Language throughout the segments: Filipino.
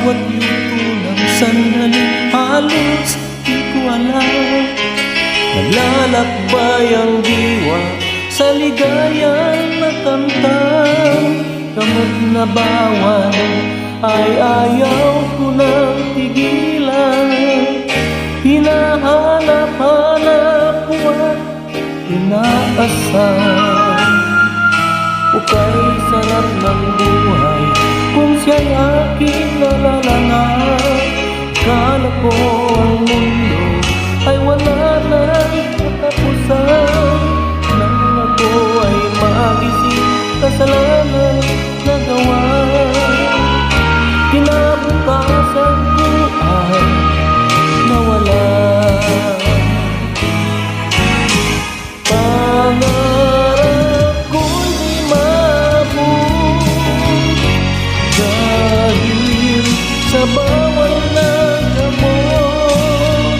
bawat luto ng sandali, halos di ko alam. Naglalakbay ang diwa sa ligayang nakamtan. Kamot na bawal ay ayaw ko nang tigilan. Hinahanap-hanap ko at inaasam. Ukay sarap ng buhay kung siya'y aking nalalangan. Kala ko ang mundo ay wala nang katapusan. Nang ako ay magising, kasalanan na gawa. Kinabukasan ko ay nawala. Pangarap ko'y di maabot dahil sa bawal na gamot.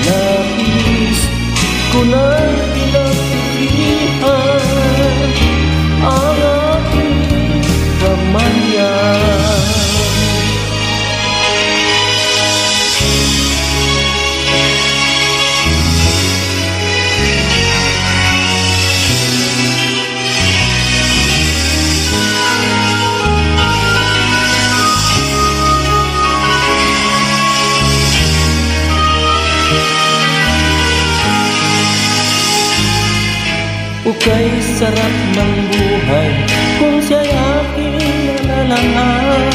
Labis ko nang pinagsisihan ang aking kamalian. Ukay sarap ng buhay kung siya'y aking nalalanghap.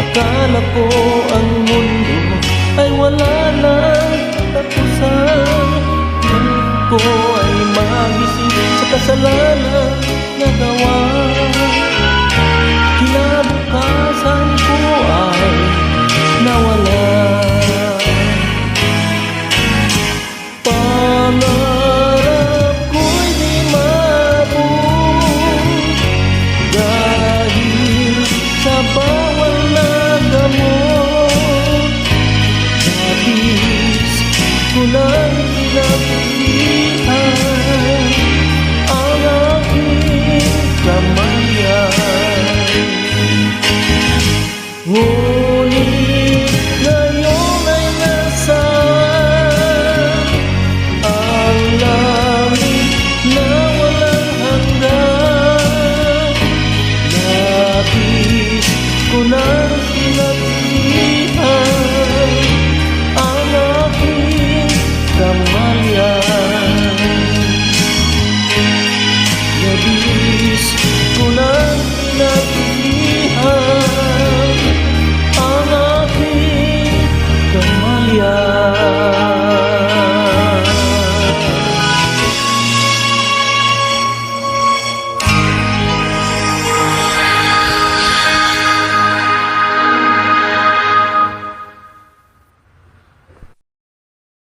Akala ko ang mundo ay wala nang katapusan. Nang ko ay magising sa kasalanan na gawa.